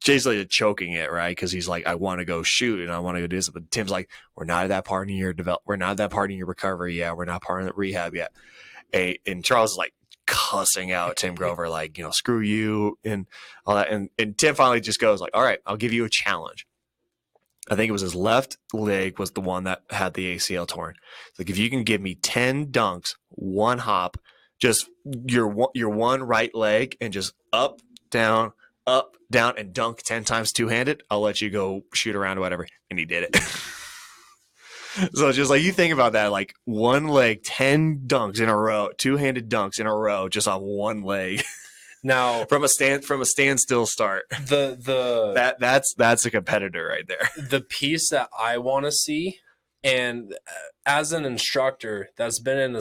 basically choking it, right? Because he's like, I want to go shoot and I want to go do this. But Tim's like, we're not at that part in your we're not at that part in your recovery yet. We're not part of the rehab yet. And Charles is like cussing out Tim Grover, like, you know, screw you and all that. And Tim finally just goes like, all right, I'll give you a challenge. I think it was his left leg was the one that had the ACL torn. Like, if you can give me 10 dunks, one hop, just your one right leg, and just up, down, and dunk 10 times two-handed, I'll let you go shoot around or whatever. And he did it. So just like you think about that, like one leg, 10 dunks in a row, two-handed dunks in a row, just on one leg. Now from a standstill start, that's a competitor right there. The piece that I want to see, and as an instructor that's been in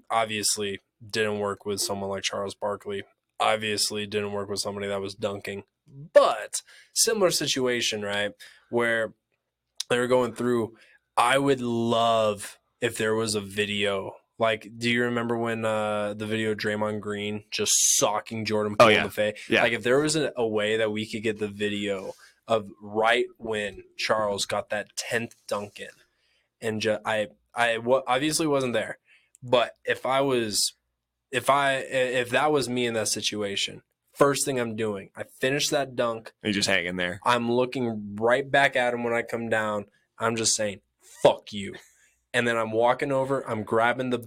obviously didn't work with someone like Charles Barkley, obviously didn't work with somebody that was dunking, but similar situation, right, where they were going through. I would love if there was a video. Like, do you remember when the video of Draymond Green just socking Jordan Poole in the face? Yeah. Like, if there was a way that we could get the video of right when Charles got that 10th dunk in, and I obviously wasn't there, but if that was me in that situation, first thing I'm doing, I finish that dunk. You're just hanging there. I'm looking right back at him when I come down. I'm just saying, fuck you. And then I'm walking over, I'm grabbing the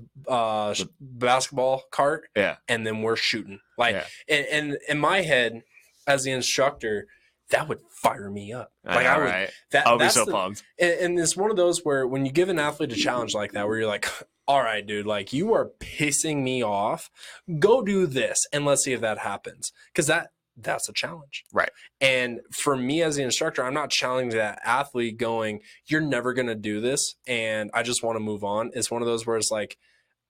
basketball cart, and then we're shooting. Like, and in my head, as the instructor, that would fire me up. Like, I would. Right. I'll be so pumped. And it's one of those where when you give an athlete a challenge like that, where you're like, all right, dude, like, you are pissing me off. Go do this, and let's see if that happens. Because that's a challenge. Right. And for me as the instructor, I'm not challenging that athlete going, you're never going to do this, and I just want to move on. It's one of those where it's like,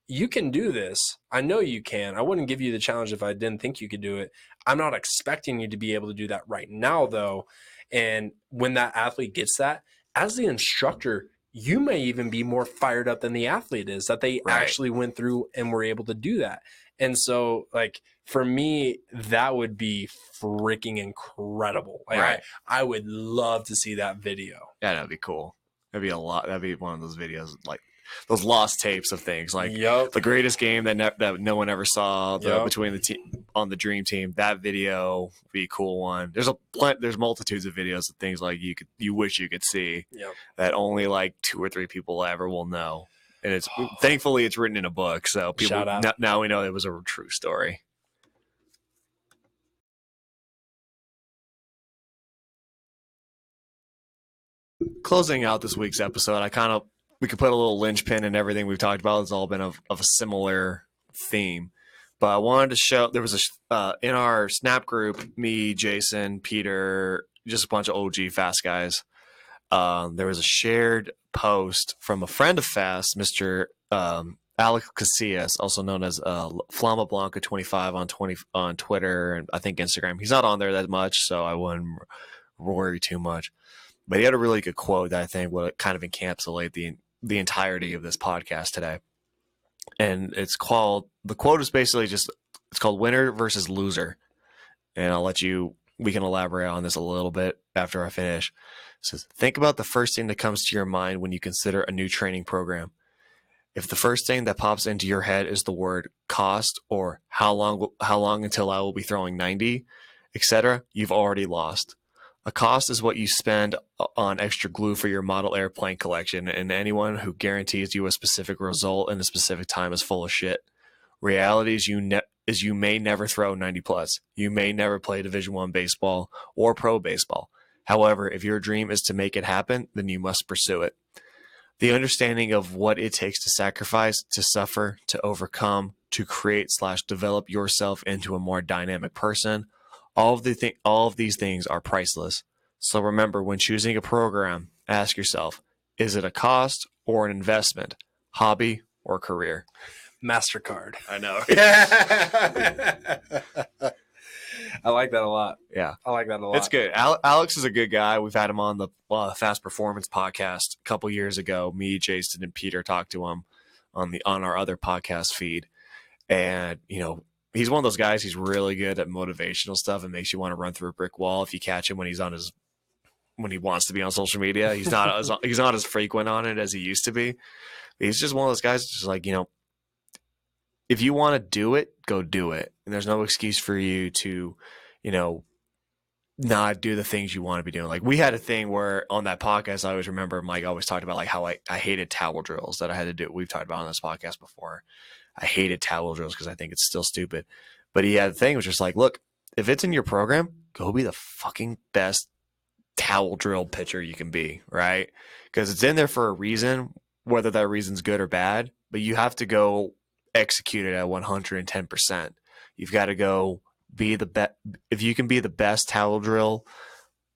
you can do this. I know you can. I wouldn't give you the challenge if I didn't think you could do it. I'm not expecting you to be able to do that right now, though. And when that athlete gets that, as the instructor, you may even be more fired up than the athlete is, that they actually went through and were able to do that. And so, like, for me, that would be freaking incredible. Like, I would love to see that video. Yeah, that'd be cool. That'd be a lot. That'd be one of those videos, like those lost tapes of things, like the greatest game that no one ever saw between the team on the Dream Team. That video would be a cool one. There's multitudes of videos of things like you wish you could see that only like 2 or 3 people ever will know. And it's thankfully it's written in a book, so people now we know it was a true story. Closing out this week's episode, we could put a little linchpin in everything we've talked about. It's all been of a similar theme, but I wanted to show there was in our Snap group, me, Jason, Peter, just a bunch of OG Fast guys. There was a shared post from a friend of Fast, Mr. Alex Casillas, also known as Flama Blanca 25 on Twitter and I think Instagram. He's not on there that much, so I wouldn't worry too much. But he had a really good quote that I think would kind of encapsulate the entirety of this podcast today. And the quote is basically it's called winner versus loser. And we can elaborate on this a little bit after I finish. It says, think about the first thing that comes to your mind when you consider a new training program. If the first thing that pops into your head is the word cost or how long until I will be throwing 90, etc., you've already lost. A cost is what you spend on extra glue for your model airplane collection, and anyone who guarantees you a specific result in a specific time is full of shit. Reality is you may never throw 90 plus. You may never play Division I baseball or pro baseball. However, if your dream is to make it happen, then you must pursue it. The understanding of what it takes to sacrifice, to suffer, to overcome, to create/develop yourself into a more dynamic person, all of these things are priceless. So remember, when choosing a program, ask yourself, is it a cost or an investment, hobby or career? MasterCard. I know. I like that a lot. Yeah. I like that a lot. It's good. Alex is a good guy. We've had him on the Fast Performance podcast a couple years ago. Me, Jason, and Peter talked to him on our other podcast feed. And, he's one of those guys. He's really good at motivational stuff and makes you want to run through a brick wall if you catch him when he wants to be on social media. He's not as frequent on it as he used to be. But he's just one of those guys just like, if you want to do it, go do it. And there's no excuse for you to, not do the things you want to be doing. Like we had a thing where on that podcast, I always remember Mike always talked about like how I hated towel drills that I had to do. We've talked about on this podcast before. I hated towel drills because I think it's still stupid. But he had a thing, was just like, look, if it's in your program, go be the fucking best towel drill pitcher you can be, right? Because it's in there for a reason, whether that reason's good or bad, but you have to go execute it at 110%. You've got to go be the best. If you can be the best towel drill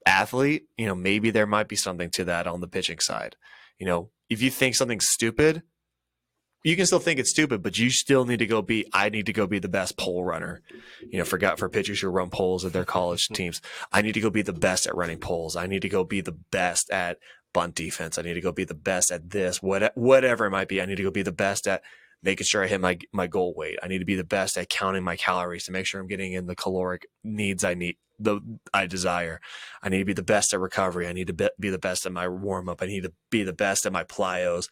athlete, maybe there might be something to that on the pitching side. If you think something's stupid, you can still think it's stupid, but you still need to go I need to go be the best pole runner. For pitchers who run poles at their college teams, I need to go be the best at running poles. I need to go be the best at bunt defense. I need to go be the best at this, whatever it might be. I need to go be the best at making sure I hit my goal weight. I need to be the best at counting my calories to make sure I'm getting in the caloric needs I desire. I need to be the best at recovery. I need to be the best at my warm up. I need to be the best at my plyos.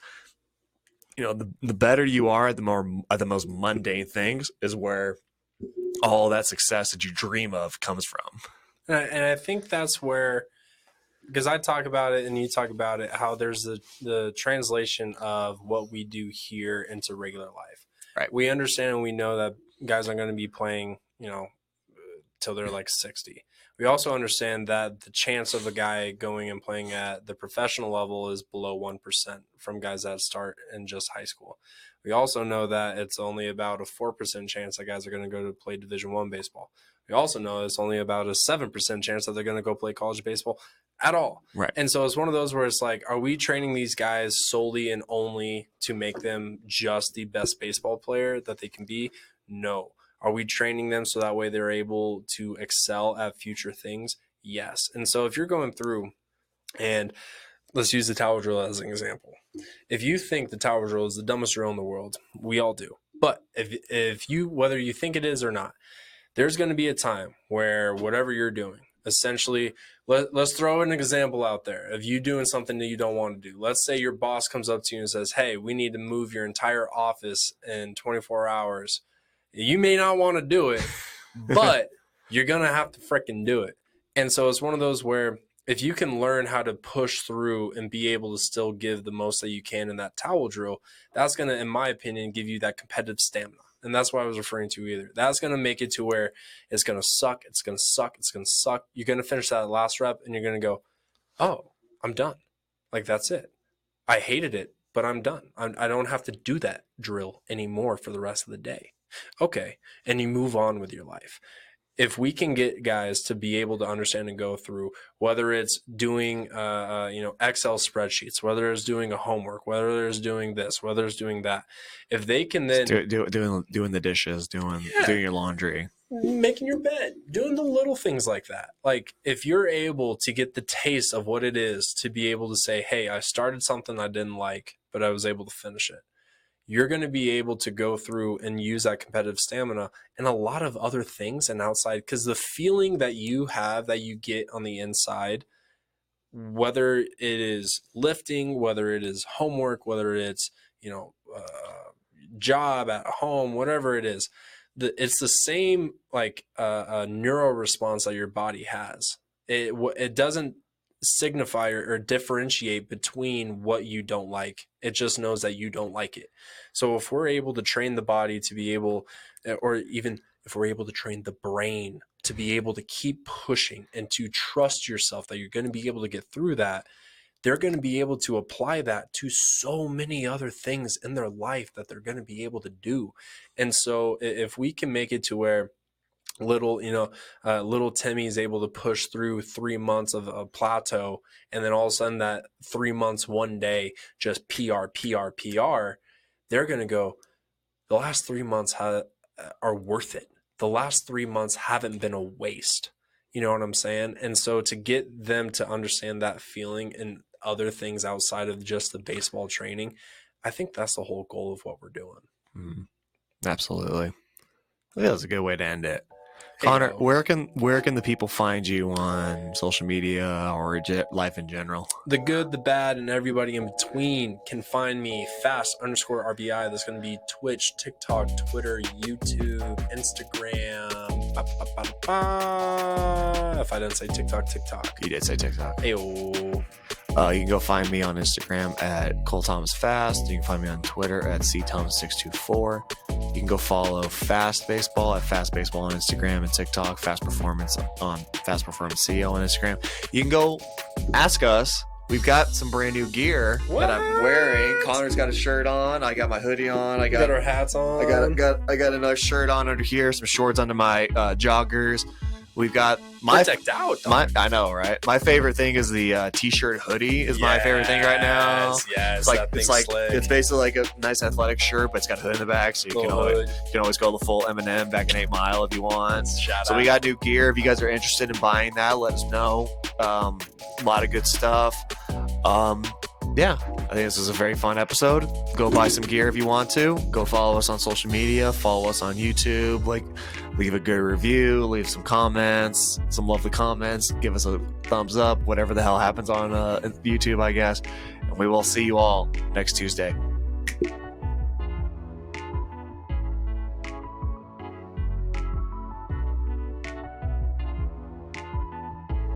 The better you are at the most mundane things is where all that success that you dream of comes from. And I think that's where, because I talk about it and you talk about it, how there's the translation of what we do here into regular life. Right. We understand and we know that guys are going to be playing, till they're like 60. We also understand that the chance of a guy going and playing at the professional level is below 1% from guys that start in just high school. We also know that it's only about a 4% chance that guys are going to go to play Division I baseball. We also know it's only about a 7% chance that they're going to go play college baseball at all. Right. And so it's one of those where it's like, are we training these guys solely and only to make them just the best baseball player that they can be? No. Are we training them so that way they're able to excel at future things? Yes. And so if you're going through, and let's use the tower drill as an example. If you think the tower drill is the dumbest drill in the world, we all do. But whether you think it is or not, there's going to be a time where whatever you're doing, essentially, let's throw an example out there of you doing something that you don't want to do. Let's say your boss comes up to you and says, hey, we need to move your entire office in 24 hours. You may not want to do it, but you're going to have to freaking do it. And so it's one of those where if you can learn how to push through and be able to still give the most that you can in that towel drill, that's going to, in my opinion, give you that competitive stamina. And that's what I was referring to either. That's going to make it to where it's going to suck. It's going to suck. It's going to suck. You're going to finish that last rep and you're going to go, oh, I'm done. Like, that's it. I hated it, but I'm done. I don't have to do that drill anymore for the rest of the day. Okay. And you move on with your life. if we can get guys to be able to understand and go through, whether it's doing Excel spreadsheets, whether it's doing a homework, whether it's doing this, whether it's doing that, if they can then doing the dishes, doing your laundry, making your bed, doing the little things like that. Like if you're able to get the taste of what it is to be able to say, hey, I started something I didn't like, but I was able to finish it, you're going to be able to go through and use that competitive stamina and a lot of other things and outside, because the feeling that you have, that you get on the inside, whether it is lifting, whether it is homework, whether it's, job at home, whatever it is, it's the same like neural response that your body has. It doesn't signify or differentiate between what you don't like. It just knows that you don't like it. So if we're able to train the body to be able, or even if we're able to train the brain to be able to keep pushing and to trust yourself that you're going to be able to get through that, they're going to be able to apply that to so many other things in their life that they're going to be able to do. And so if we can make it to where little Timmy is able to push through 3 months of a plateau, and then all of a sudden that 3 months, one day, just PR, they're going to go, the last 3 months are worth it. The last 3 months haven't been a waste. You know what I'm saying? And so to get them to understand that feeling and other things outside of just the baseball training, I think that's the whole goal of what we're doing. Absolutely. I think that's a good way to end it. Connor, where can the people find you on social media or life in general? The good, the bad, and everybody in between can find me fast_RBI. That's going to be Twitch, TikTok, Twitter, YouTube, Instagram. If I didn't say TikTok. You did say TikTok. Ayo. You can go find me on Instagram at Cole Thomas Fast. You can find me on Twitter at CThomas624. You can go follow Fast Baseball at Fast Baseball on Instagram and TikTok. Fast Performance on Fast Performance CEO on Instagram. You can go ask us. We've got some brand new gear that I'm wearing. Connor's got a shirt on. I got my hoodie on. I got our hats on. I got another shirt on under here. Some shorts under my joggers. We've got my decked out. I know, right? My favorite thing is the t-shirt hoodie. Is my favorite thing right now. Yes, it's basically like a nice athletic shirt, but it's got a hood in the back, so you can always go the full Eminem back in 8 Mile if you want. So we got new gear. If you guys are interested in buying that, let us know. A lot of good stuff. Yeah, I think this is a very fun episode. Go buy some gear if you want to. Go follow us on social media. Follow us on YouTube. Leave a good review. Leave some comments, some lovely comments. Give us a thumbs up, whatever the hell happens on YouTube, I guess. And we will see you all next Tuesday.